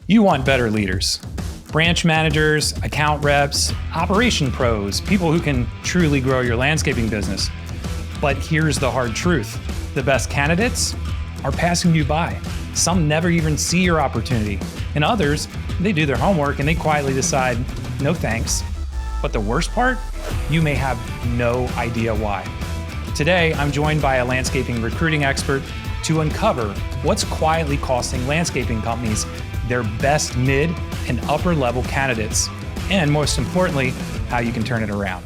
You want better leaders, branch managers, account reps, operation pros, people who can truly grow your landscaping business. But here's the hard truth. The best candidates are passing you by. Some never even see your opportunity. And others, they do their homework and they quietly decide, no thanks. But the worst part, you may have no idea why. Today, I'm joined by a landscaping recruiting expert to uncover what's quietly costing landscaping companies their best mid and upper level candidates, and most importantly, how you can turn it around.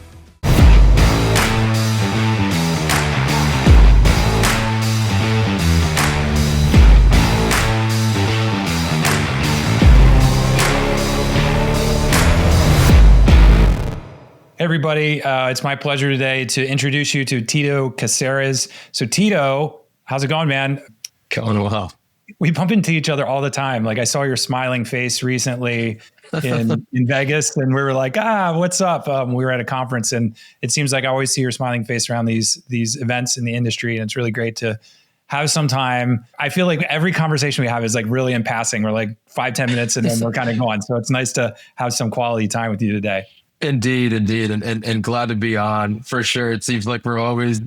Everybody, it's my pleasure today to introduce you to Tito Caceres. So Tito, how's it going, man? Going well. We bump into each other all the time. Like I saw your smiling face recently in Vegas and we were like, what's up? We were at a conference and it seems like I always see your smiling face around these events in the industry. And it's really great to have some time. I feel like every conversation we have is like really in passing. We're like 5-10 minutes and then we're kind of going. So it's nice to have some quality time with you today. Indeed. And glad to be on for sure. It seems like we're always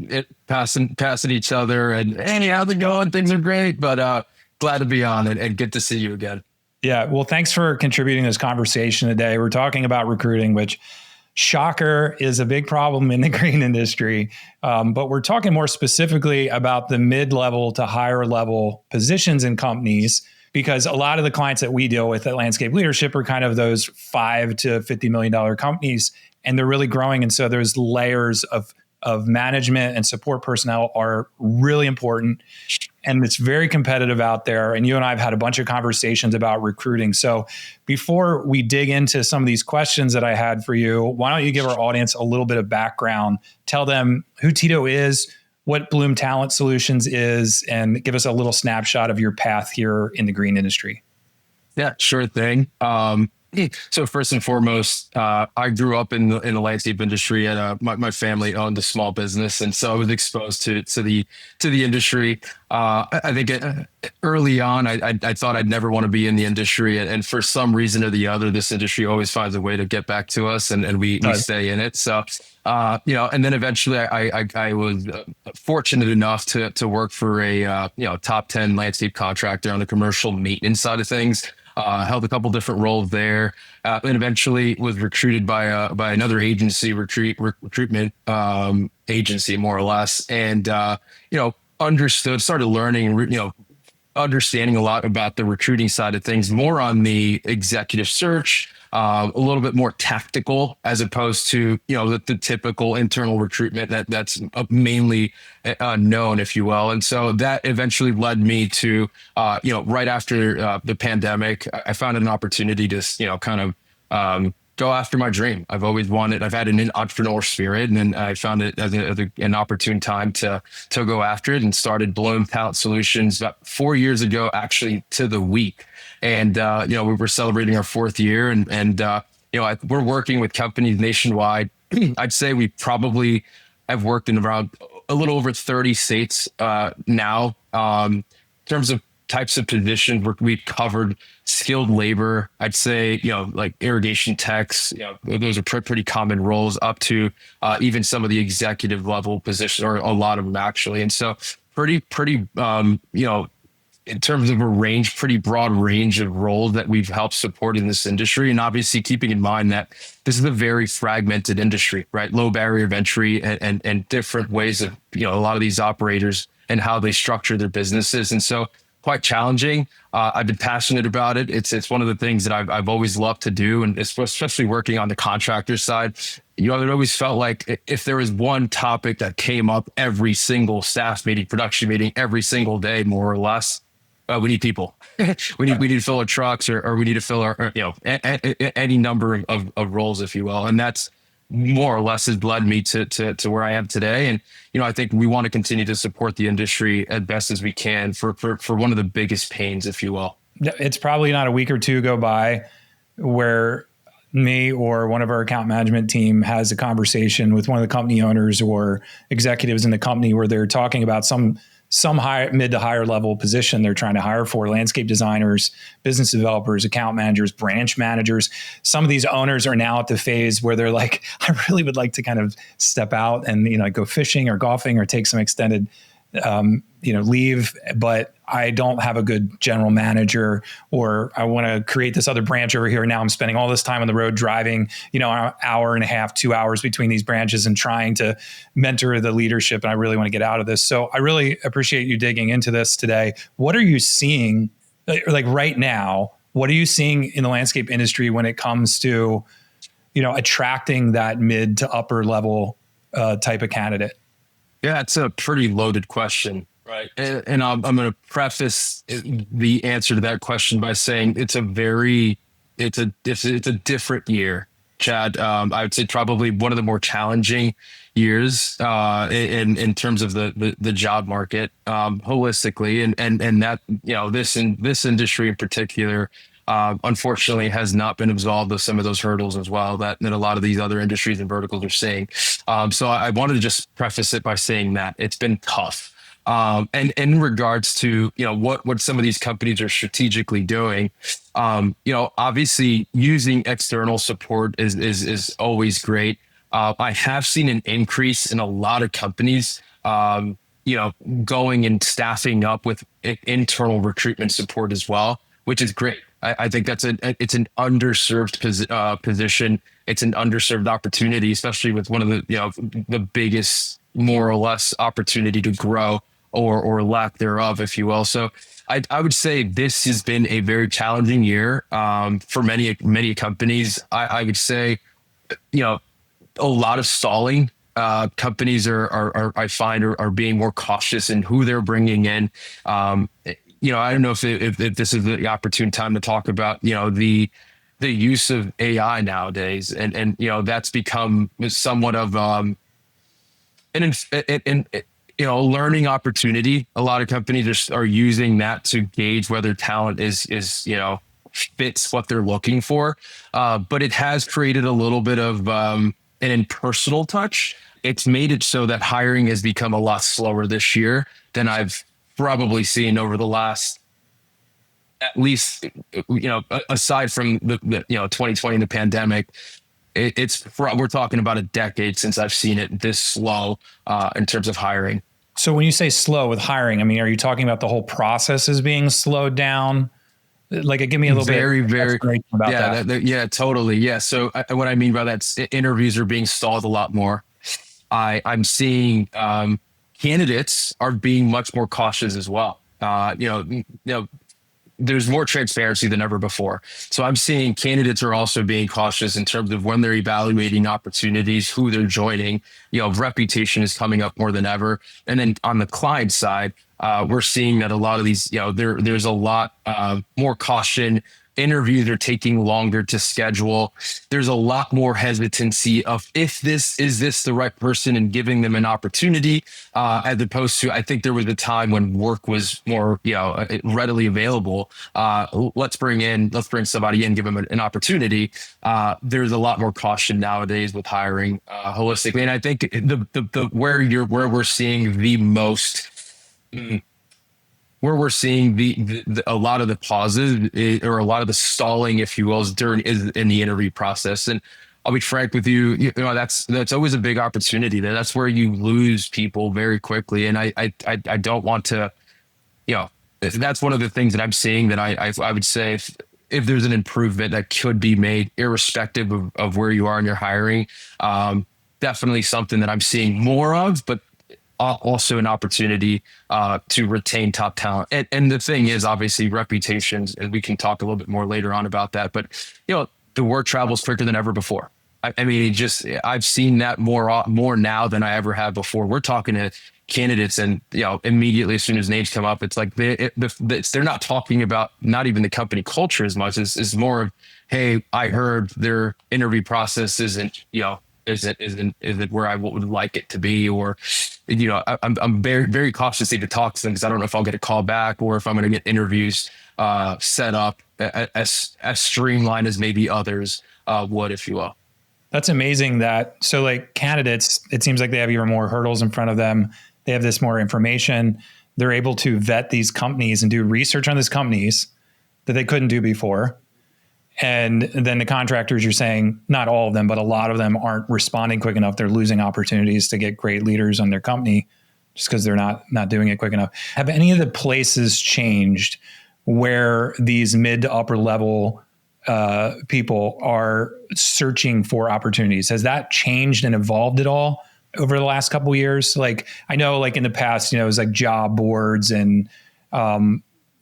passing each other and, hey, how's it going? Things are great, but glad to be on and good to see you again. Yeah. Well, thanks for contributing to this conversation today. We're talking about recruiting, which shocker is a big problem in the green industry. But we're talking more specifically about the mid-level to higher level positions in companies, because a lot of the clients that we deal with at Landscape Leadership are kind of those $5 to $50 million companies, and they're really growing. And so those layers of management and support personnel are really important. And it's very competitive out there. And you and I have had a bunch of conversations about recruiting. So before we dig into some of these questions that I had for you, why don't you give our audience a little bit of background, tell them who Tito is, what Bloom Talent Solutions is, and give us a little snapshot of your path here in the green industry. Yeah, sure thing. So first and foremost, I grew up in the landscape industry, and my family owned a small business, and so I was exposed to the industry. I think early on, I thought I'd never want to be in the industry, and for some reason or the other, this industry always finds a way to get back to us, and we stay in it. So and then eventually, I was fortunate enough to work for a top 10 landscape contractor on the commercial maintenance side of things. Held a couple different roles there, and eventually was recruited by another agency, recruitment agency, more or less, and started learning, understanding a lot about the recruiting side of things, more on the executive search, a little bit more tactical as opposed to the typical internal recruitment that's mainly known, if you will. And so that eventually led me to right after the pandemic, I found an opportunity to kind of go after my dream. I've had an entrepreneurial spirit, and then I found it as an opportune time to go after it and started Bloom Talent Solutions about 4 years ago, actually to the week. And, we were celebrating our 4th year and we're working with companies nationwide. I'd say we probably have worked in around a little over 30 states now. In terms of types of positions, we've covered skilled labor. I'd say, like irrigation techs, those are pretty common roles, up to even some of the executive level positions, or a lot of them actually. And so pretty, in terms of pretty broad range of roles that we've helped support in this industry. And obviously keeping in mind that this is a very fragmented industry, right? Low barrier of entry and different ways of, a lot of these operators and how they structure their businesses. And so quite challenging. I've been passionate about it. It's one of the things that I've always loved to do. And especially working on the contractor side, it always felt like if there was one topic that came up every single staff meeting, production meeting, every single day, more or less, we need people. we need to fill our trucks, or we need to fill our, any number of roles, if you will. And that's more or less has led me to where I am today. And, I think we want to continue to support the industry as best as we can for one of the biggest pains, if you will. It's probably not a week or two go by where me or one of our account management team has a conversation with one of the company owners or executives in the company where they're talking about some some high, mid to higher level position they're trying to hire for: landscape designers, business developers, account managers, branch managers. Some of these owners are now at the phase where they're like, I really would like to kind of step out and, go fishing or golfing or take some extended leave, but I don't have a good general manager, or I want to create this other branch over here. Now I'm spending all this time on the road driving, an hour and a half, 2 hours between these branches and trying to mentor the leadership. And I really want to get out of this. So I really appreciate you digging into this today. What are you seeing like right now? What are you seeing in the landscape industry when it comes to, attracting that mid to upper level type of candidate? Yeah, it's a pretty loaded question, right? And I'm going to preface the answer to that question by saying it's a different year, Chad. I would say probably one of the more challenging years in terms of the job market holistically, and that this industry in particular. Unfortunately, has not been absolved of some of those hurdles as well that a lot of these other industries and verticals are seeing. So I wanted to just preface it by saying that it's been tough. And in regards to what some of these companies are strategically doing, obviously using external support is always great. I have seen an increase in a lot of companies. Going and staffing up with internal recruitment support as well, which is great. I think it's an underserved position. It's an underserved opportunity, especially with one of the biggest, more or less, opportunity to grow or lack thereof, if you will. So I would say this has been a very challenging year for many companies. I would say, a lot of stalling. Companies are I find are being more cautious in who they're bringing in. I don't know if this is the opportune time to talk about, the use of AI nowadays. And that's become somewhat of a learning opportunity. A lot of companies are using that to gauge whether talent is fits what they're looking for. But it has created a little bit of an impersonal touch. It's made it so that hiring has become a lot slower this year than I've probably seen over the last, at least, aside from the 2020 and the pandemic, we're talking about a decade since I've seen it this slow in terms of hiring. So when you say slow with hiring, I mean, are you talking about the whole process is being slowed down? Like, give me a little bit about that. Yeah, totally. Yeah. So what I mean by that, interviews are being stalled a lot more. I'm seeing candidates are being much more cautious as well. There's more transparency than ever before. So I'm seeing candidates are also being cautious in terms of when they're evaluating opportunities, who they're joining. Reputation is coming up more than ever. And then on the client side, we're seeing that a lot of these, there's a lot more caution. Interviews are taking longer to schedule. There's a lot more hesitancy of is this the right person, and giving them an opportunity, as opposed to, I think there was a time when work was more, readily available. Let's bring somebody in, give them an opportunity. There's a lot more caution nowadays with hiring holistically. And I think where we're seeing the most, where we're seeing a lot of the pauses or a lot of the stalling, if you will, is in the interview process. And I'll be frank with you, that's always a big opportunity there. That's where you lose people very quickly. And I don't want to, that's one of the things that I'm seeing that I would say if there's an improvement that could be made irrespective of where you are in your hiring, definitely something that I'm seeing more of, but also an opportunity to retain top talent. And the thing is, obviously, reputations, and we can talk a little bit more later on about that, but the word travels quicker than ever before. I mean, I've seen that more now than I ever have before. We're talking to candidates, and immediately as soon as names come up, it's like they're not talking about not even the company culture as much as more of, hey, I heard their interview process isn't where I would like it to be, or I'm very, very cautious to talk to them because I don't know if I'll get a call back or if I'm going to get interviews set up as streamlined as maybe others would, if you will. That's amazing. So like candidates, it seems like they have even more hurdles in front of them. They have this more information. They're able to vet these companies and do research on these companies that they couldn't do before. And then the contractors, you're saying not all of them, but a lot of them aren't responding quick enough. They're losing opportunities to get great leaders on their company just because they're not doing it quick enough. Have any of the places changed where these mid to upper level people are searching for opportunities? Has that changed and evolved at all over the last couple of years? Like, I know like in the past, it was like job boards and,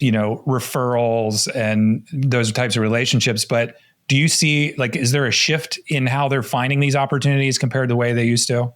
referrals and those types of relationships. But do you see, like, is there a shift in how they're finding these opportunities compared to the way they used to?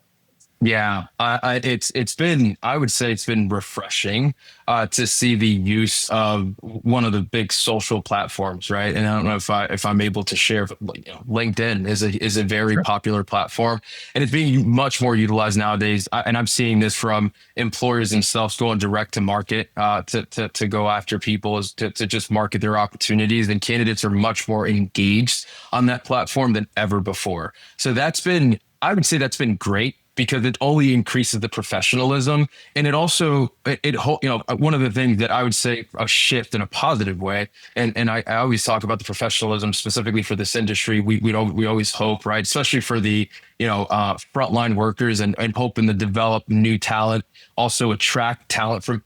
Yeah, it's been, I would say it's been refreshing to see the use of one of the big social platforms, right? And I don't know if I'm able to share, but, LinkedIn is a very Sure. popular platform, and it's being much more utilized nowadays. And I'm seeing this from employers themselves going direct to market to go after people, to just market their opportunities, and candidates are much more engaged on that platform than ever before. So I would say that's been great, because it only increases the professionalism. And it also, one of the things that I would say a shift in a positive way, and I always talk about the professionalism specifically for this industry. We always hope, right, especially for the frontline workers, and hoping to develop new talent, also attract talent from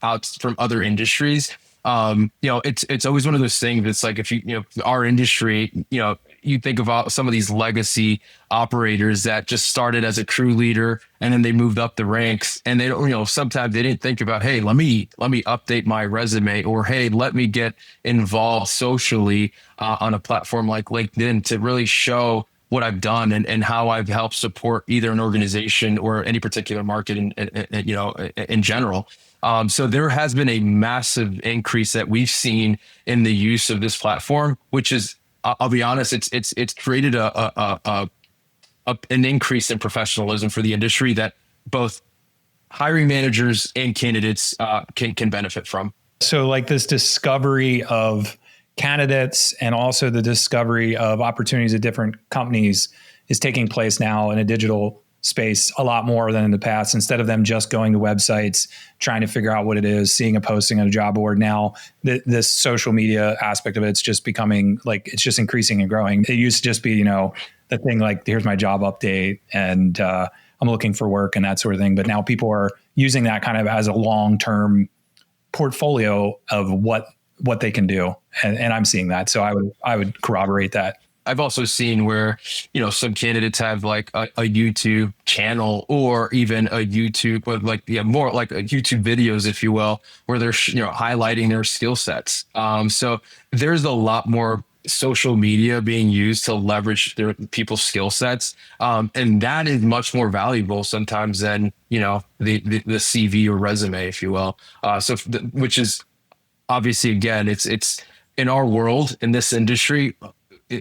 other industries. It's always one of those things. It's like, if our industry, you think about some of these legacy operators that just started as a crew leader, and then they moved up the ranks, and they don't, sometimes they didn't think about, hey, let me update my resume, or hey, let me get involved socially on a platform like LinkedIn to really show what I've done, and how I've helped support either an organization or any particular market in general. So there has been a massive increase that we've seen in the use of this platform, which is, I'll be honest, it's created an increase in professionalism for the industry that both hiring managers and candidates can benefit from. So like this discovery of candidates and also the discovery of opportunities at different companies is taking place now in a digital space a lot more than in the past. Instead of them just going to websites, trying to figure out what it is, seeing a posting on a job board, now this social media aspect of it's just becoming like, it's just increasing and growing. It used to just be, the thing like, here's my job update and I'm looking for work and that sort of thing. But now people are using that kind of as a long-term portfolio of what they can do. And I'm seeing that. So I would corroborate that. I've also seen where, some candidates have like a YouTube channel, or even a YouTube, more like a YouTube videos, if you will, where they're, highlighting their skill sets. So there's a lot more social media being used to leverage their people's skill sets. And that is much more valuable sometimes than, the CV or resume, if you will. Which is obviously, again, it's in our world, in this industry,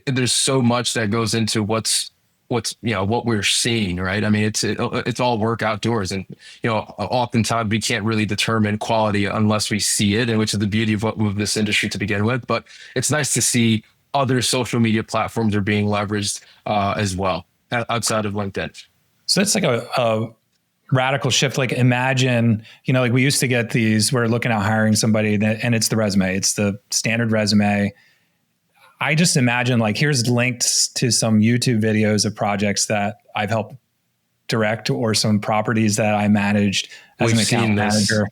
there's so much that goes into what we're seeing, right? I mean, it's all work outdoors, and oftentimes we can't really determine quality unless we see it, and which is the beauty of this industry to begin with. But it's nice to see other social media platforms are being leveraged as well outside of LinkedIn. So that's like a radical shift. Like, imagine, like we used to get these, we're looking at hiring somebody and it's the resume, it's the standard resume. I just imagine like, here's links to some YouTube videos of projects that I've helped direct, or some properties that I managed as an account manager.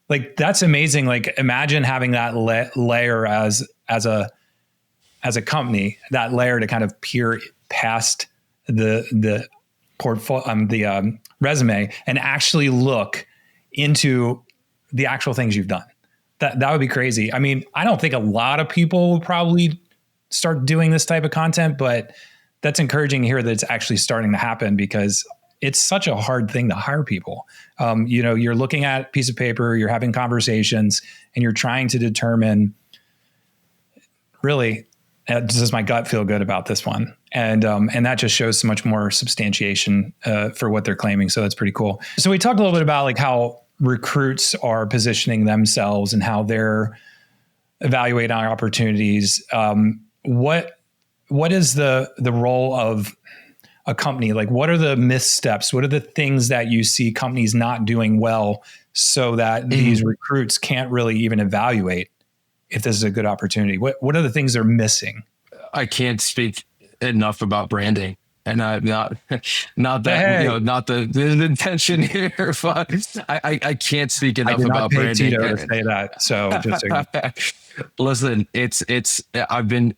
Like, that's amazing. Like, imagine having that layer as a company, that layer to kind of peer past the portfolio, the resume, and actually look into the actual things you've done. That would be crazy. I mean, I don't think a lot of people would probably start doing this type of content, but that's encouraging to hear that it's actually starting to happen, because it's such a hard thing to hire people. You're looking at a piece of paper, you're having conversations, and you're trying to determine, really, does my gut feel good about this one? And that just shows so much more substantiation for what they're claiming. So that's pretty cool. So we talked a little bit about like how recruits are positioning themselves and how they're evaluating opportunities. What is the role of a company? Like, what are the missteps? What are the things that you see companies not doing well so that these recruits can't really even evaluate if this is a good opportunity? What are the things they're missing? I can't speak enough about branding. And I'm not, not that, Hey, not the intention here, but I can't speak I enough did not about pay branding. Tito to say that. So just so Listen, I've been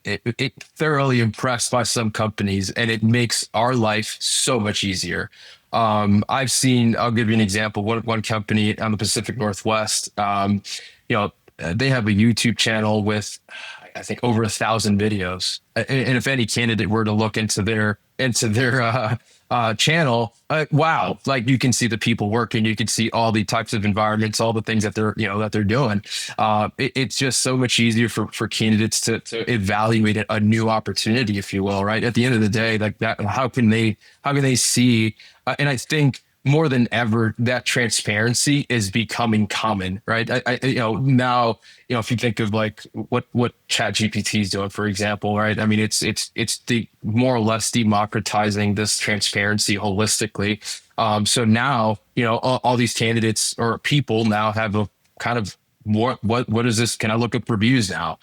thoroughly impressed by some companies, and it makes our life so much easier. I'll give you an example. One company on the Pacific Northwest, they have a YouTube channel with, I think, over 1,000 videos. And if any candidate were to look into their channel, wow, like you can see the people working, you can see all the types of environments, all the things that they're doing. It's just so much easier for candidates to evaluate a new opportunity, if you will, right? At the end of the day, like that, how can they see? And I think more than ever, that transparency is becoming common, right? Now, if you think of like what ChatGPT is doing, for example, right? I mean, it's the more or less democratizing this transparency holistically. So now, all these candidates or people now have a kind of what is this? Can I look up reviews now?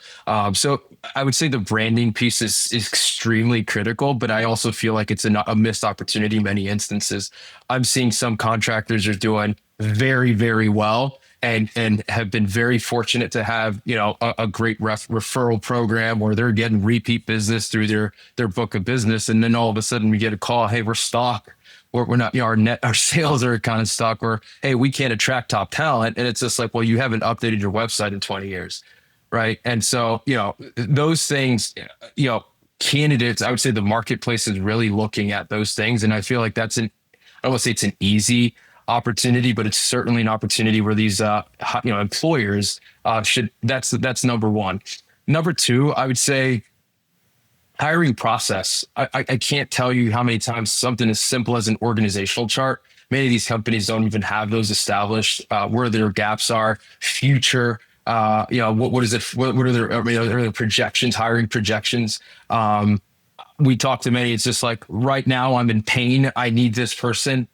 So I would say the branding piece is extremely critical, but I also feel like it's a missed opportunity in many instances. I'm seeing some contractors are doing very, very well and have been very fortunate to have, a great referral program where they're getting repeat business through their book of business. And then all of a sudden we get a call, hey, we're stock. We're not, our sales are kind of stuck, or, hey, we can't attract top talent. And it's just like, well, you haven't updated your website in 20 years. Right. And so, those things, candidates, I would say the marketplace is really looking at those things. And I feel like I don't want to say it's an easy opportunity, but it's certainly an opportunity where these, employers that's number one. Number two, I would say, hiring process. I can't tell you how many times something as simple as an organizational chart. Many of these companies don't even have those established, where their gaps are, future, what is it? What are their projections, hiring projections? We talk to many. It's just like, right now I'm in pain. I need this person,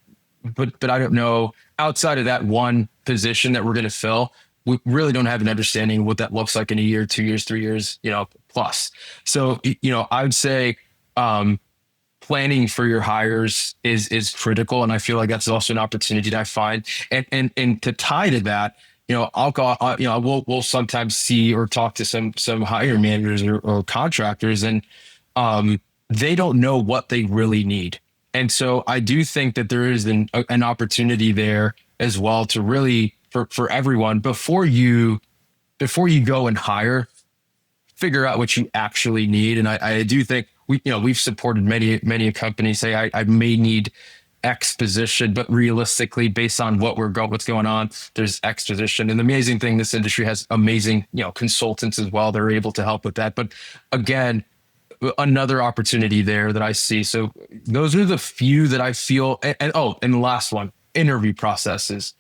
but I don't know, outside of that one position that we're going to fill, we really don't have an understanding of what that looks like in a year, 2 years, 3 years, plus. So, I would say, planning for your hires is critical. And I feel like that's also an opportunity that I find. And to tie to that, we'll sometimes see or talk to some hiring managers or contractors, and they don't know what they really need. And so I do think that there is an opportunity there as well to really, for everyone, before you go and hire, figure out what you actually need. And I do think we've supported many companies say, I may need X position, but realistically, based on what's going on, there's X position. And the amazing thing, this industry has amazing, consultants as well. They're able to help with that. But again, another opportunity there that I see. So those are the few that I feel. And the last one, interview processes.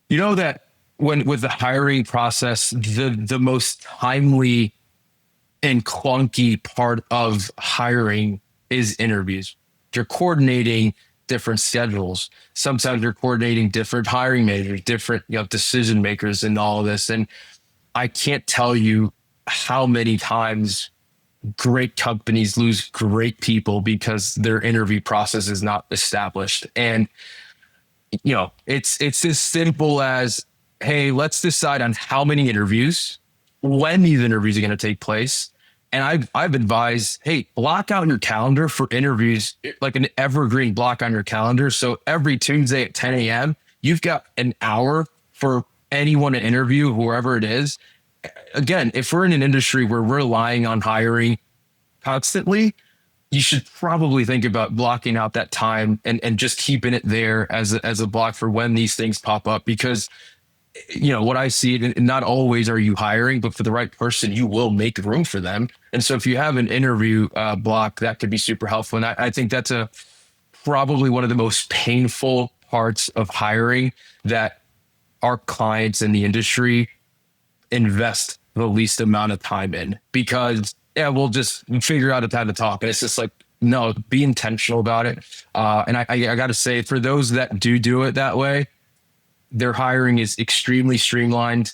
That with the hiring process, the most timely and clunky part of hiring is interviews. You're coordinating different schedules. Sometimes you're coordinating different hiring managers, different decision makers in all of this. And I can't tell you how many times great companies lose great people because their interview process is not established. And it's as simple as, hey, let's decide on how many interviews, when these interviews are going to take place. And I've advised, hey, block out your calendar for interviews, like an evergreen block on your calendar. So every Tuesday at 10 a.m., you've got an hour for anyone to interview, whoever it is. Again, if we're in an industry where we're relying on hiring constantly, you should probably think about blocking out that time and just keeping it there as a block for when these things pop up. Because what I see, and not always are you hiring, but for the right person, you will make room for them. And so if you have an interview block, that could be super helpful. And I think that's probably one of the most painful parts of hiring that our clients in the industry invest the least amount of time in, because we'll just figure out a time to talk. And it's just like, no, be intentional about it. And I got to say, for those that do it that way, their hiring is extremely streamlined,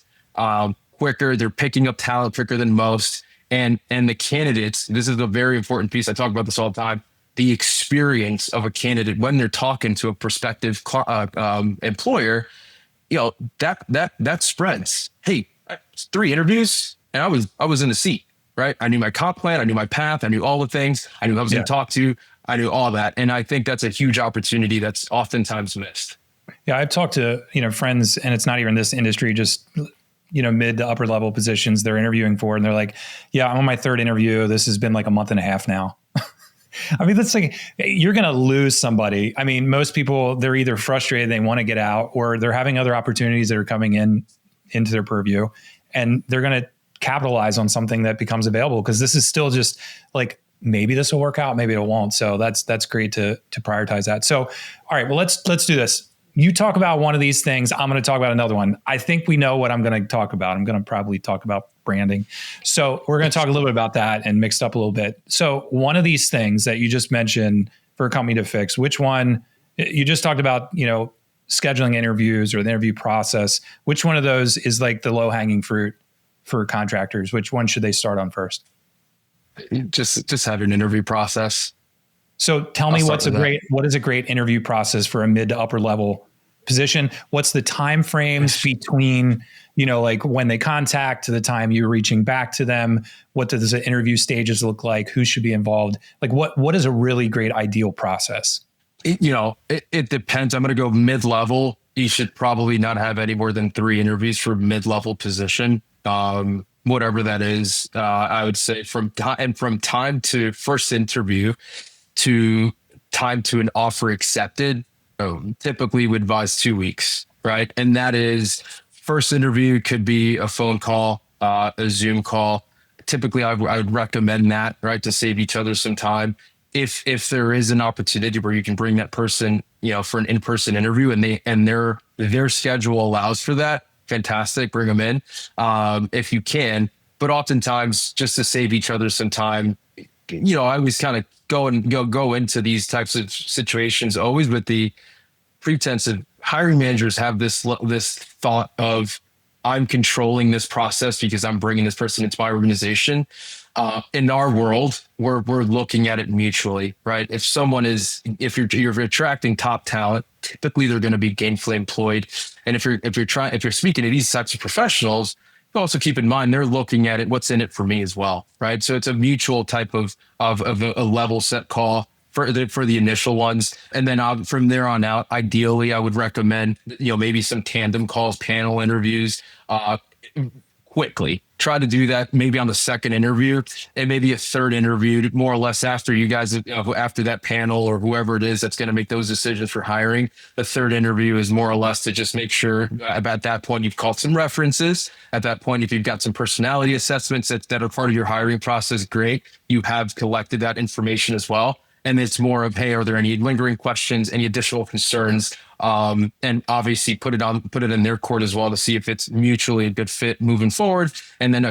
quicker. They're picking up talent quicker than most. And the candidates, this is a very important piece. I talk about this all the time. The experience of a candidate when they're talking to a prospective employer, that spreads. Hey, 3 interviews and I was in the seat, right? I knew my comp plan, I knew my path, I knew all the things, I knew who I was going to talk to, I knew all that. And I think that's a huge opportunity that's oftentimes missed. Yeah, I've talked to, friends, and it's not even this industry, just, mid to upper level positions they're interviewing for. And they're like, yeah, I'm on my 3rd interview. This has been like a month and a half now. I mean, that's like, you're going to lose somebody. I mean, most people, they're either frustrated, they want to get out, or they're having other opportunities that are coming into their purview, and they're going to capitalize on something that becomes available. Cause this is still just like, maybe this will work out, maybe it won't. So that's great to prioritize that. So, all right, well, let's do this. You talk about one of these things. I'm going to talk about another one. I think we know what I'm going to talk about. I'm going to probably talk about branding. So we're going to talk a little bit about that and mixed up a little bit. So one of these things that you just mentioned for a company to fix, which one you just talked about, scheduling interviews or the interview process, which one of those is like the low hanging fruit for contractors? Which one should they start on first? Just have an interview process. So tell me what is a great interview process for a mid to upper level position? What's the time frames between, like when they contact to the time you're reaching back to them? What does the interview stages look like? Who should be involved? Like what is a really great ideal process? It depends. I'm going to go mid-level. You should probably not have any more than 3 interviews for mid-level position. Whatever that is, I would say from time to first interview to time to an offer accepted, typically would advise 2 weeks, right? And that is, first interview could be a phone call, a Zoom call. Typically, I would recommend that, right, to save each other some time. If there is an opportunity where you can bring that person, for an in-person interview and their schedule allows for that, fantastic, bring them in if you can. But oftentimes, just to save each other some time, I always kind of go into these types of situations always with the pretense of hiring managers have this thought of, I'm controlling this process because I'm bringing this person into my organization. In our world, we're looking at it mutually, right? If you're attracting top talent, typically they're going to be gainfully employed. And if you're speaking to these types of professionals, also keep in mind they're looking at it, what's in it for me as well, right? So it's a mutual type of a level set call for the initial ones, and then from there on out, ideally I would recommend maybe some tandem calls, panel interviews, quickly. Try to do that maybe on the 2nd interview, and maybe a 3rd interview more or less after you guys, after that panel or whoever it is that's going to make those decisions for hiring. The 3rd interview is more or less to just make sure at that point you've called some references. At that point, if you've got some personality assessments that are part of your hiring process, great. You have collected that information as well. And it's more of, hey, are there any lingering questions, any additional concerns? And obviously put it in their court as well to see if it's mutually a good fit moving forward. And then,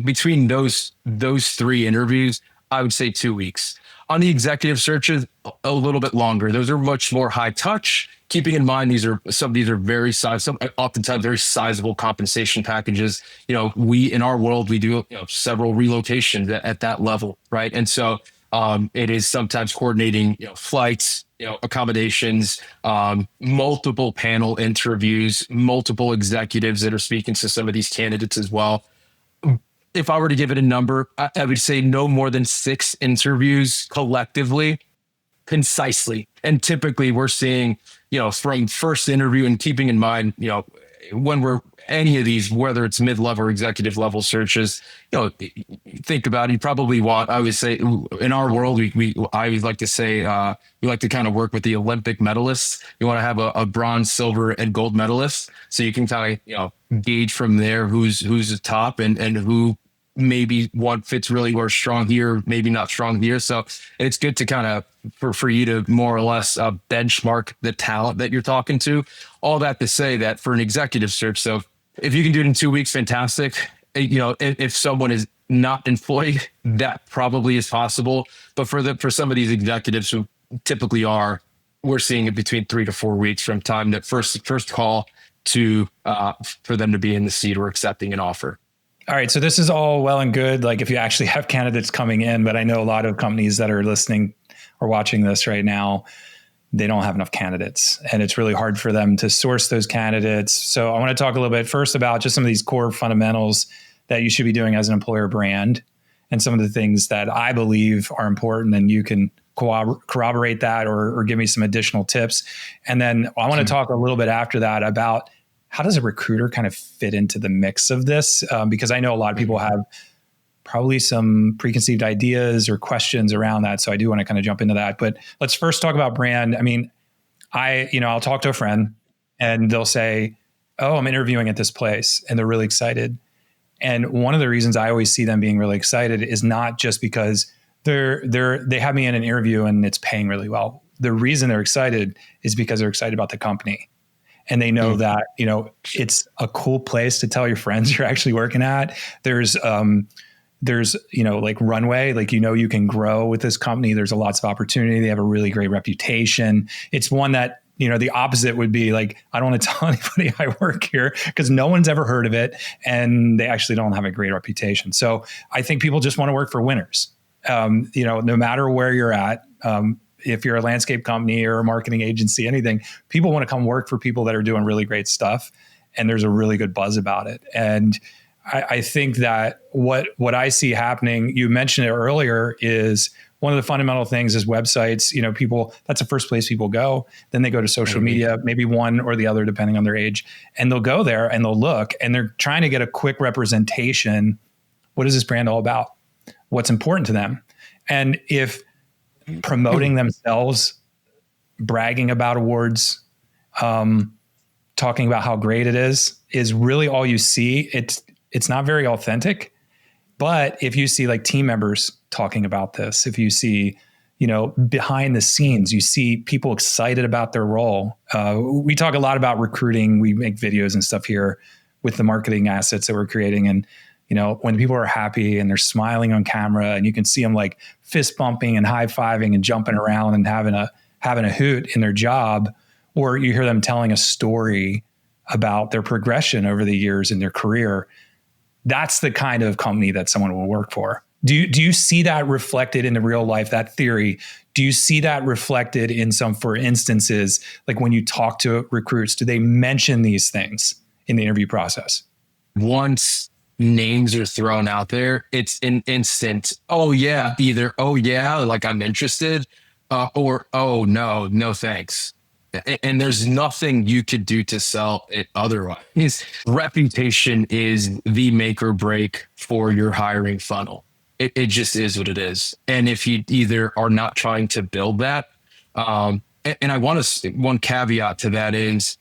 between those 3 interviews, I would say 2 weeks. On the executive searches, a little bit longer. Those are much more high touch. Keeping in mind, some of these are very oftentimes very sizable compensation packages. We in our world, we do several relocations at that level, right? And so it is sometimes coordinating, flights, accommodations, multiple panel interviews, multiple executives that are speaking to some of these candidates as well. If I were to give it a number, I would say no more than 6 interviews collectively, concisely. And typically we're seeing, from first interview, and keeping in mind, when we're any of these, whether it's mid-level or executive level searches, think about it. You probably want, I would say in our world, I always like to say, we like to kind of work with the Olympic medalists. You want to have a bronze, silver, and gold medalist. So you can kind of, gauge from there who's the top and who maybe one fits really or strong here, maybe not strong here. So it's good to kind of, for you to more or less benchmark the talent that you're talking to. All that to say that for an executive search, so if you can do it in 2 weeks, fantastic. If someone is not employed, that probably is possible. But for some of these executives who typically are, we're seeing it between 3 to 4 weeks from time that first call to for them to be in the seat or accepting an offer. All right. So this is all well and good, like if you actually have candidates coming in, but I know a lot of companies that are listening or watching this right now, they don't have enough candidates and it's really hard for them to source those candidates. So I want to talk a little bit first about just some of these core fundamentals that you should be doing as an employer brand and some of the things that I believe are important, and you can corroborate that or give me some additional tips. And then I want to talk a little bit after that about how does a recruiter kind of fit into the mix of this? Because I know a lot of people have probably some preconceived ideas or questions around that. So I do want to kind of jump into that. But let's first talk about brand. I mean, I'll talk to a friend and they'll say, oh, I'm interviewing at this place, and they're really excited. And one of the reasons I always see them being really excited is not just because they have me in an interview and it's paying really well. The reason they're excited is because they're excited about the company. And they know that, it's a cool place to tell your friends you're actually working at. There's like runway, like, you can grow with this company. There's lots of opportunity. They have a really great reputation. It's one that, the opposite would be like, I don't want to tell anybody I work here because no one's ever heard of it. And they actually don't have a great reputation. So I think people just want to work for winners. No matter where you're at, if you're a landscape company or a marketing agency, anything, people want to come work for people that are doing really great stuff. And there's a really good buzz about it. And I think that what I see happening, you mentioned it earlier, is one of the fundamental things is websites. People, that's the first place people go. Then they go to social media, maybe one or the other, depending on their age. And they'll go there and they'll look and they're trying to get a quick representation. What is this brand all about? What's important to them? And if promoting themselves, bragging about awards, talking about how great it is really all you see, it's not very authentic. But if you see like team members talking about this, if you see, behind the scenes, you see people excited about their role. We talk a lot about recruiting. We make videos and stuff here with the marketing assets that we're creating. And, when people are happy and they're smiling on camera and you can see them like fist bumping and high fiving and jumping around and having a hoot in their job, or you hear them telling a story about their progression over the years in their career, that's the kind of company that someone will work for. Do you see that reflected in the real life, that theory? Do you see that reflected in some, for instances, like when you talk to recruits, do they mention these things in the interview process? Once names are thrown out there, it's an instant, oh yeah, either, oh yeah, like I'm interested, or, oh no thanks. And there's nothing you could do to sell it otherwise. Reputation is the make or break for your hiring funnel. It just is what it is. And if you either are not trying to build that, and I want to, one caveat to that is,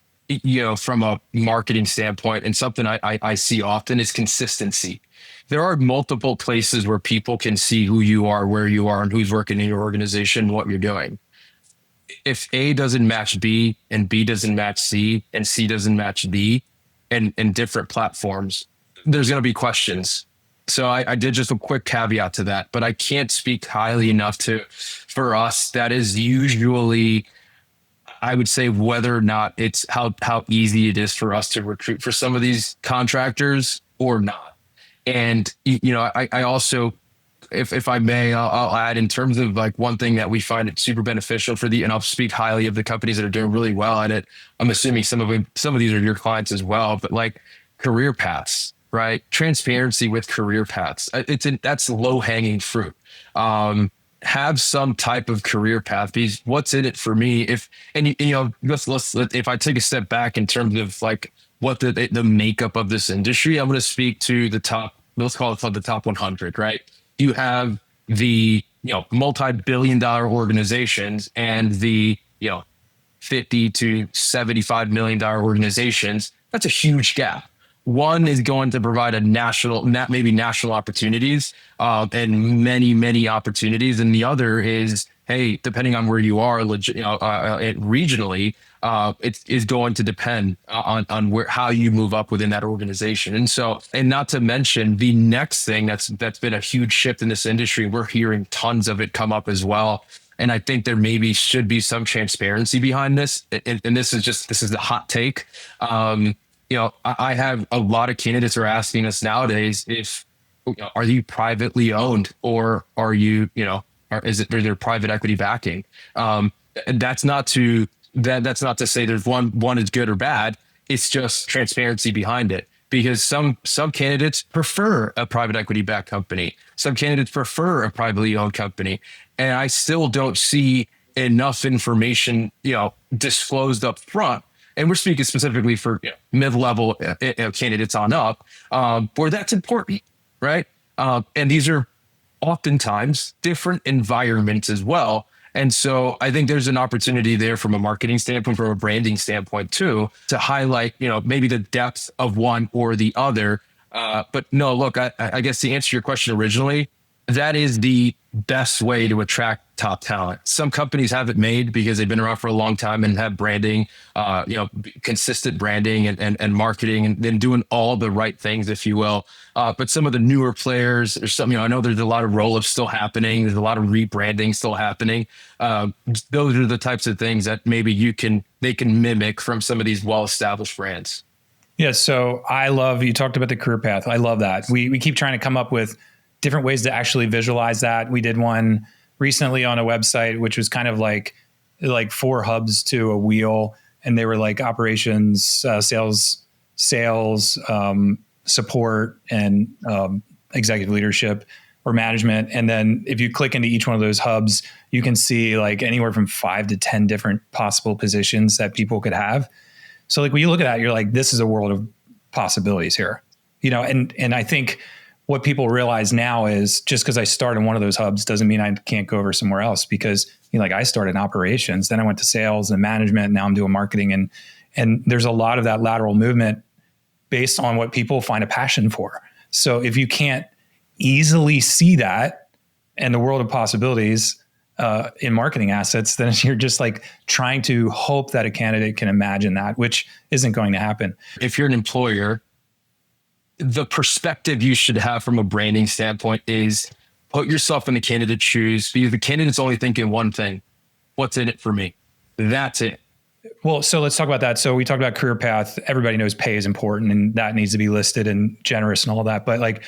from a marketing standpoint, and something I see often is consistency. There are multiple places where people can see who you are, where you are, and who's working in your organization, what you're doing. If A doesn't match B and B doesn't match C and C doesn't match D and different platforms, there's going to be questions. So I did just a quick caveat to that, but I can't speak highly enough for us. That is usually, I would say, whether or not it's how easy it is for us to recruit for some of these contractors or not. And, I also, if I may, I'll add in terms of like one thing that we find it super beneficial and I'll speak highly of the companies that are doing really well at it. I'm assuming some of these are your clients as well, but like career paths, right? Transparency with career paths. That's low hanging fruit. Have some type of career path, because what's in it for me? If I take a step back in terms of like what the makeup of this industry, I'm going to speak to the top, let's call it the top 100, right? You have the, multi-billion-dollar organizations and the, $50 to $75 million organizations. That's a huge gap. One is going to provide national opportunities, and many opportunities. And the other is hey, depending on where you are, regionally, it is going to depend on where how you move up within that organization. And so, and not to mention the next thing that's been a huge shift in this industry. We're hearing tons of it come up as well. And I think there maybe should be some transparency behind this. And this is the hot take. I have a lot of candidates who are asking us nowadays if, are you privately owned, or are you, or is there private equity backing? And that's not to say there's one is good or bad. It's just transparency behind it, because some candidates prefer a private equity backed company. Some candidates prefer a privately owned company. And I still don't see enough information, disclosed up front. And we're speaking specifically for mid-level candidates on up, where that's important, right? And these are oftentimes different environments as well. And so I think there's an opportunity there from a marketing standpoint, from a branding standpoint too, to highlight, maybe the depth of one or the other. But no, look, I guess to answer your question originally, that is the best way to attract top talent. Some companies have it made because they've been around for a long time and have branding, consistent branding and marketing, and then doing all the right things, if you will. But some of the newer players, there's some, I know there's a lot of roll-ups still happening. There's a lot of rebranding still happening. Those are the types of things that maybe they can mimic from some of these well-established brands. Yeah. So you talked about the career path. I love that. We keep trying to come up with different ways to actually visualize that. We did one recently on a website, which was kind of like 4 hubs to a wheel. And they were like operations, sales, support, and executive leadership or management. And then if you click into each one of those hubs, you can see like anywhere from 5 to 10 different possible positions that people could have. So like when you look at that, you're like, this is a world of possibilities here, and I think what people realize now is just because I start in one of those hubs doesn't mean I can't go over somewhere else, because I started in operations, then I went to sales and management, and now I'm doing marketing, and there's a lot of that lateral movement based on what people find a passion for. So if you can't easily see that and the world of possibilities in marketing assets, then you're just like trying to hope that a candidate can imagine that, which isn't going to happen. If you're an employer, the perspective you should have from a branding standpoint is put yourself in the candidate's shoes, because the candidate's only thinking one thing: what's in it for me? That's it. Well, so let's talk about that. So we talked about career path. Everybody knows pay is important, and that needs to be listed and generous and all that. But like,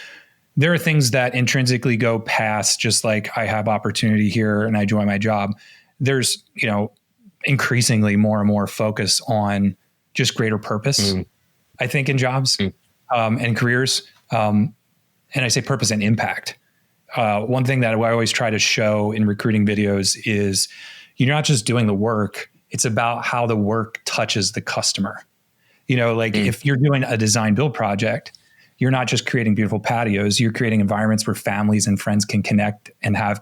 there are things that intrinsically go past just like, I have opportunity here and I enjoy my job. There's, increasingly more and more focus on just greater purpose, I think, in jobs. And careers. And I say purpose and impact. One thing that I always try to show in recruiting videos is you're not just doing the work, it's about how the work touches the customer. If you're doing a design build project, you're not just creating beautiful patios, you're creating environments where families and friends can connect and have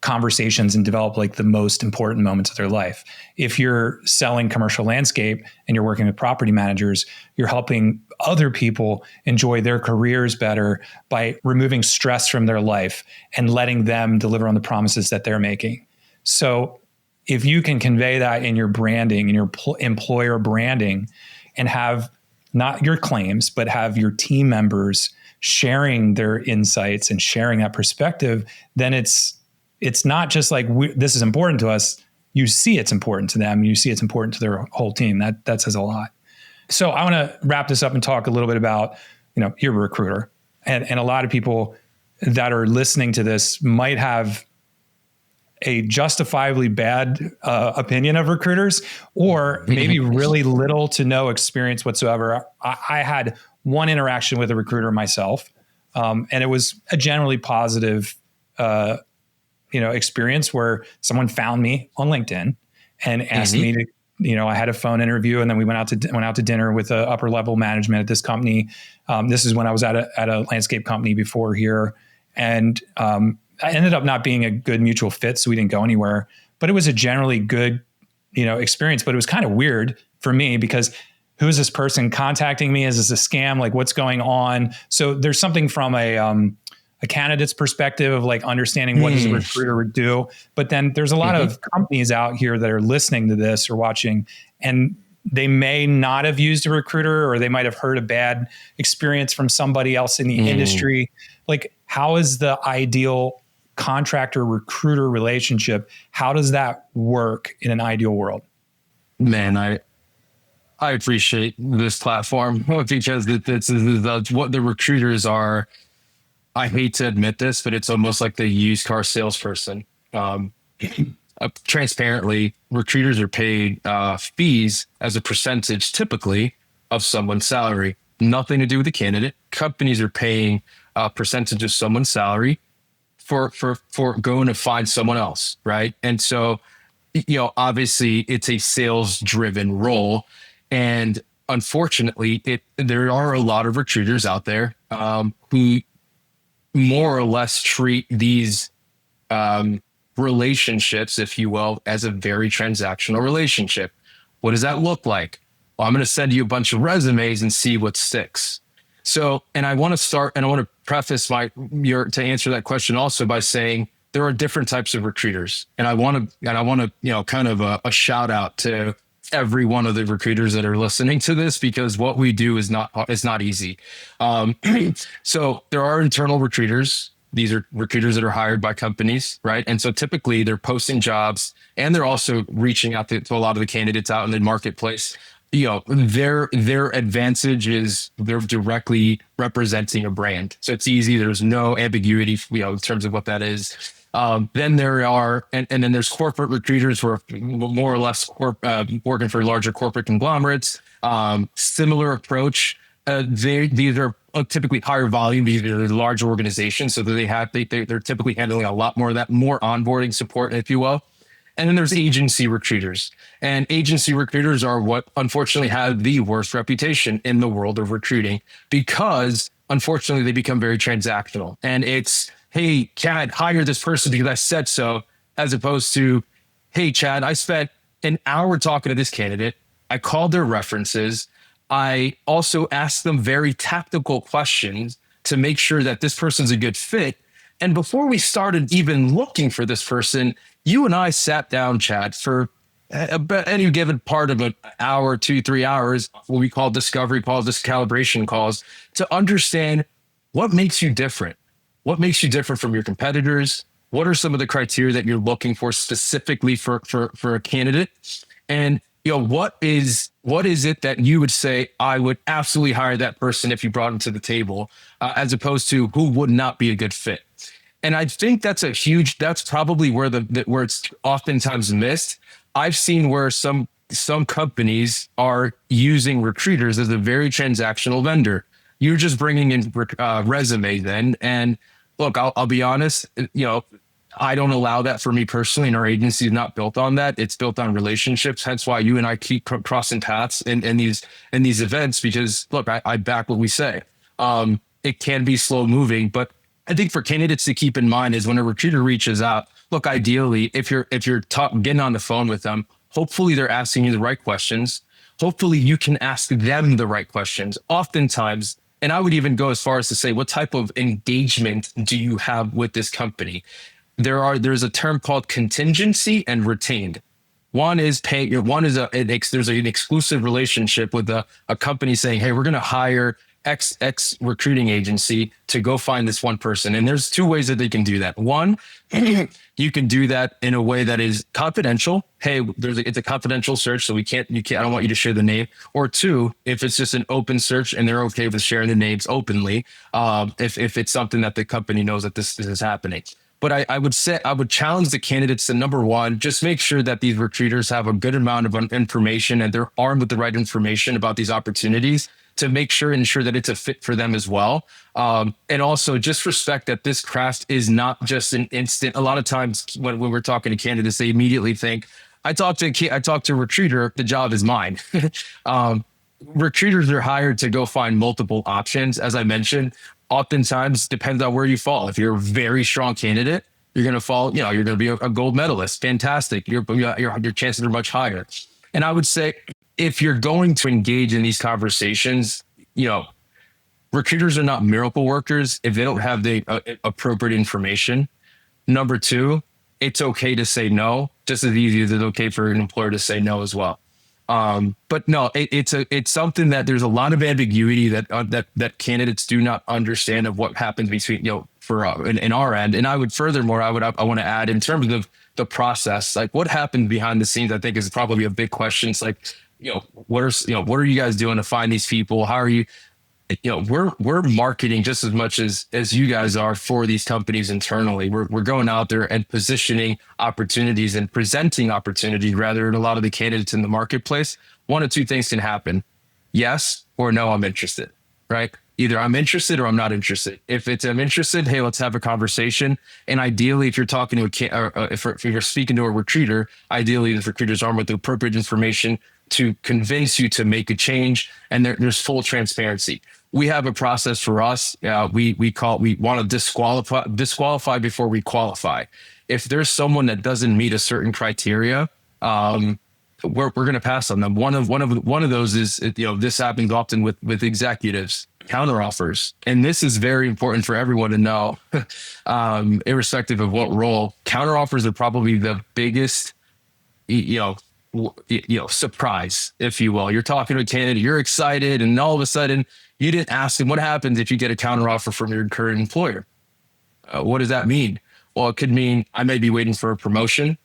conversations and develop like the most important moments of their life. If you're selling commercial landscape and you're working with property managers, you're helping other people enjoy their careers better by removing stress from their life and letting them deliver on the promises that they're making. So if you can convey that in your branding, in your employer branding, and have not your claims, but have your team members sharing their insights and sharing that perspective, then it's not just like this is important to us. You see it's important to them. You see it's important to their whole team. That says a lot. So I want to wrap this up and talk a little bit about, you're a recruiter, and a lot of people that are listening to this might have a justifiably bad opinion of recruiters, or maybe really little to no experience whatsoever. I had one interaction with a recruiter myself, and it was a generally positive experience where someone found me on LinkedIn and asked me to, I had a phone interview, and then we went out to dinner with the upper level management at this company. This is when I was at a landscape company before here. And I ended up not being a good mutual fit, so we didn't go anywhere, but it was a generally good, experience. But it was kind of weird for me because who is this person contacting me? Is this a scam? Like, what's going on? So there's something from a a candidate's perspective of like understanding what does a recruiter do. But then there's a lot of companies out here that are listening to this or watching, and they may not have used a recruiter, or they might have heard a bad experience from somebody else in the industry. Like, how is the ideal contractor recruiter relationship? How does that work in an ideal world? Man, I appreciate this platform because this is what the recruiters are. I hate to admit this, but it's almost like the used car salesperson. Transparently, recruiters are paid fees as a percentage, typically, of someone's salary. Nothing to do with the candidate. Companies are paying a percentage of someone's salary for going to find someone else, right? And so, obviously, it's a sales-driven role, and unfortunately, there are a lot of recruiters out there who more or less treat these relationships, if you will, as a very transactional relationship. What does that look like? Well, I'm going to send you a bunch of resumes and see what sticks. So, and I want to start, and I want to preface to answer that question also by saying there are different types of recruiters, and I want to, kind of a shout out to every one of the recruiters that are listening to this, because what we do is not easy. So there are internal recruiters. These are recruiters that are hired by companies, right? And so typically they're posting jobs, and they're also reaching out to a lot of the candidates out in the marketplace. Their advantage is they're directly representing a brand. So it's easy. There's no ambiguity, in terms of what that is. Then there are, and then there's corporate recruiters who are more or less working for larger corporate conglomerates. Similar approach. These are typically higher volume. These are large organizations, so that they're typically handling a lot more of that, more onboarding support, if you will. And then there's agency recruiters, and agency recruiters are what unfortunately have the worst reputation in the world of recruiting, because unfortunately they become very transactional. And it's, hey, Chad, hire this person because I said so, as opposed to, hey, Chad, I spent an hour talking to this candidate. I called their references. I also asked them very tactical questions to make sure that this person's a good fit. And before we started even looking for this person, you and I sat down, Chad, for any given part of an hour, 2-3 hours, what we call discovery calls, calibration calls, to understand what makes you different. What makes you different from your competitors? What are some of the criteria that you're looking for specifically for a candidate? And what is it that you would say, I would absolutely hire that person if you brought them to the table, as opposed to who would not be a good fit? And I think that's probably where where it's oftentimes missed. I've seen where some companies are using recruiters as a very transactional vendor. You're just bringing in resumes then. And look, I'll be honest, I don't allow that for me personally, and our agency is not built on that. It's built on relationships. Hence why you and I keep crossing paths in these events, because look, I back what we say. It can be slow moving, but I think for candidates to keep in mind is when a recruiter reaches out, look, ideally, if you're getting on the phone with them, hopefully they're asking you the right questions. Hopefully you can ask them the right questions. Oftentimes, and I would even go as far as to say, what type of engagement do you have with this company? There's a term called contingency and retained. One is there's an exclusive relationship with a company saying, hey, we're going to hire X recruiting agency to go find this one person. And there's two ways that they can do that. One, you can do that in a way that is confidential. Hey, it's a confidential search, so I don't want you to share the name. Or two, if it's just an open search and they're okay with sharing the names openly, if it's something that the company knows that this is happening. But I would challenge the candidates to, number one, just make sure that these recruiters have a good amount of information and they're armed with the right information about these opportunities to ensure that it's a fit for them as well. And also just respect that this craft is not just an instant. A lot of times when we're talking to candidates, they immediately think, I talked to a recruiter, the job is mine. Recruiters are hired to go find multiple options. As I mentioned, oftentimes depends on where you fall. If you're a very strong candidate, you're going to fall, you're going to be a gold medalist. Fantastic. Your chances are much higher. And I would say, if you're going to engage in these conversations, recruiters are not miracle workers if they don't have the appropriate information. Number two, it's okay to say no, just as easy as it's okay for an employer to say no as well. But no, it's something that there's a lot of ambiguity that candidates do not understand of what happens between, for in our end. And I would furthermore, I want to add in terms of the process, like what happened behind the scenes, I think is probably a big question. It's like, what are you guys doing to find these people? How are you? We're marketing just as much as you guys are for these companies internally. We're going out there and positioning opportunities and presenting opportunities rather than a lot of the candidates in the marketplace. One of two things can happen. Yes or no, I'm interested, right? Either I'm interested or I'm not interested. If it's I'm interested, hey, let's have a conversation. And ideally, if you're talking to if you're speaking to a recruiter, ideally the recruiter's armed with the appropriate information to convince you to make a change, and there's full transparency. We have a process for us. We want to disqualify before we qualify. If there's someone that doesn't meet a certain criteria, we're going to pass on them. One of those is, this happens often with executives, counteroffers, and this is very important for everyone to know, irrespective of what role. Counteroffers are probably the biggest, surprise, if you will. You're talking to a candidate, you're excited, and all of a sudden you didn't ask them what happens if you get a counteroffer from your current employer. What does that mean? Well, it could mean I might be waiting for a promotion.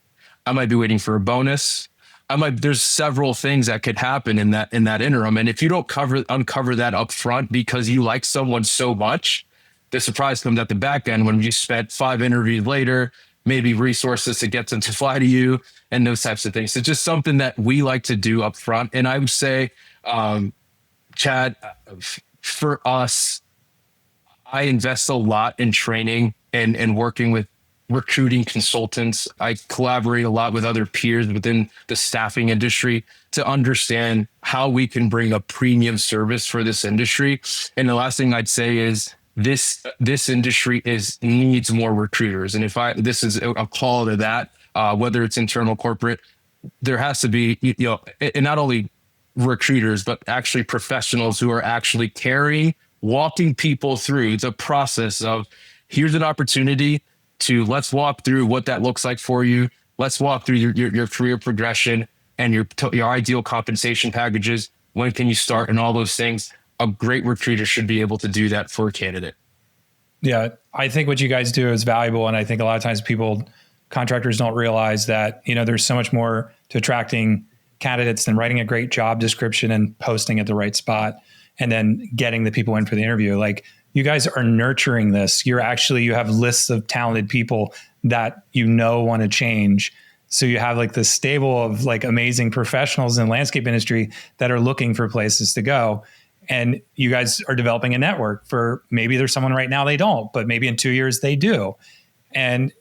I might be waiting for a bonus. There's several things that could happen in that interim. And if you don't uncover that up front because you like someone so much, the surprise comes at the back end when you spent 5 interviews later, maybe resources to get them to fly to you and those types of things. It's just something that we like to do up front. And I would say, Chad, for us, I invest a lot in training and working with recruiting consultants. I collaborate a lot with other peers within the staffing industry to understand how we can bring a premium service for this industry. And the last thing I'd say is this industry needs more recruiters. And this is a call to that, whether it's internal, corporate, there has to be, and not only recruiters, but actually professionals who are actually walking people through the process of, here's an opportunity to let's walk through what that looks like for you. Let's walk through your career progression and your ideal compensation packages. When can you start and all those things? A great recruiter should be able to do that for a candidate. Yeah, I think what you guys do is valuable. And I think a lot of times contractors don't realize that, there's so much more to attracting candidates than writing a great job description and posting at the right spot and then getting the people in for the interview. Like, you guys are nurturing this. You have lists of talented people that want to change. So you have like this stable of like amazing professionals in the landscape industry that are looking for places to go. And you guys are developing a network for, maybe there's someone right now they don't, but maybe in 2 years they do. And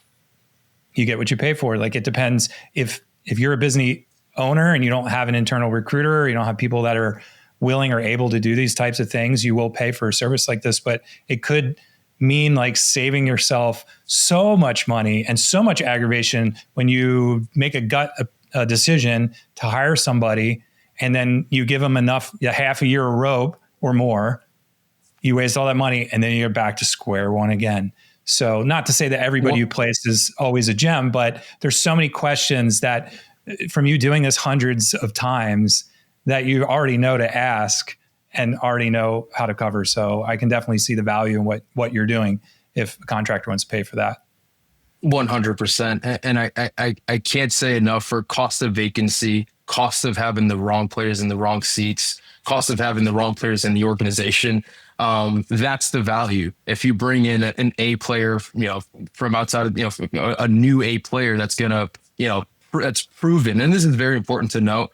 you get what you pay for. Like, it depends. If you're a business owner and you don't have an internal recruiter, or you don't have people that are willing or able to do these types of things, you will pay for a service like this. But it could mean like saving yourself so much money and so much aggravation when you make a decision to hire somebody, and then you give them half a year of rope or more. You waste all that money, and then you're back to square one again. So, not to say that everybody you place is always a gem, but there's so many questions that, from you doing this hundreds of times, that you already know to ask and already know how to cover. So I can definitely see the value in what you're doing if a contractor wants to pay for that. 100%. And I can't say enough for cost of vacancy, cost of having the wrong players in the wrong seats, cost of having the wrong players in the organization. That's the value. If you bring in an A player, from outside of, a new A player that's that's proven. And this is very important to note.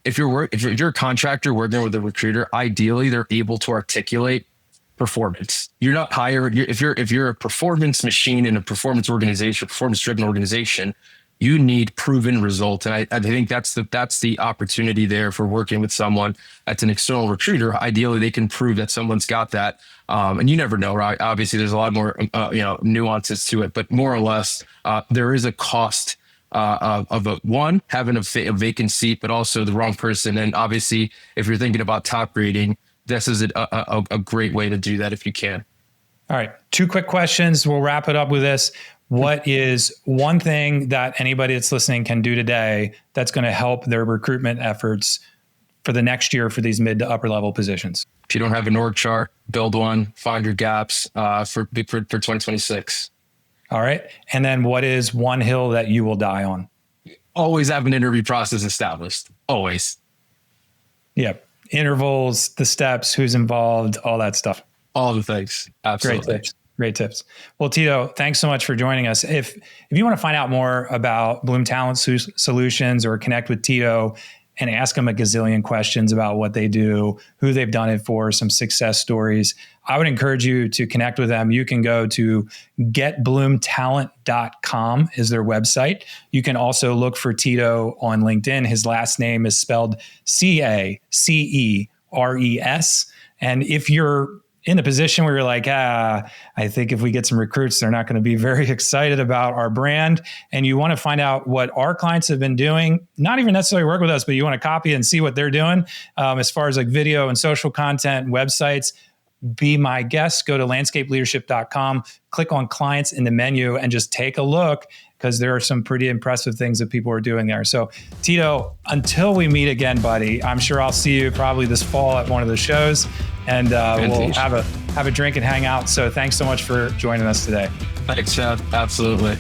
If you're a contractor working with a recruiter, ideally they're able to articulate performance. You're not hired. If you're a performance machine in a performance driven organization, you need proven results. And I think that's the opportunity there for working with someone that's an external recruiter. Ideally, they can prove that someone's got that. And you never know, right? Obviously, there's a lot more nuances to it, but more or less, there is a cost of having a vacant seat, but also the wrong person. And obviously, if you're thinking about top grading, this is a great way to do that if you can. All right. 2 quick questions. We'll wrap it up with this. What is one thing that anybody that's listening can do today that's going to help their recruitment efforts for the next year for these mid to upper level positions? If you don't have an org chart, build one, find your gaps for 2026. All right. And then what is one hill that you will die on? Always have an interview process established. Always. Yeah. Intervals, the steps, who's involved, all that stuff. All the things. Absolutely. Great tips. Well, Tito, thanks so much for joining us. If you want to find out more about Bloom Talent Solutions or connect with Tito and ask them a gazillion questions about what they do, who they've done it for, some success stories, I would encourage you to connect with them. You can go to getbloomtalent.com is their website. You can also look for Tito on LinkedIn. His last name is spelled Caceres. And if you're in the position where you're like, I think if we get some recruits, they're not going to be very excited about our brand. And you want to find out what our clients have been doing, not even necessarily work with us, but you want to copy and see what they're doing as far as like video and social content and websites. Be my guest. Go to landscapeleadership.com, click on clients in the menu and just take a look because there are some pretty impressive things that people are doing there. So Tito, until we meet again, buddy, I'm sure I'll see you probably this fall at one of the shows and we'll have a drink and hang out. So thanks so much for joining us today. Thanks, Chad. Absolutely.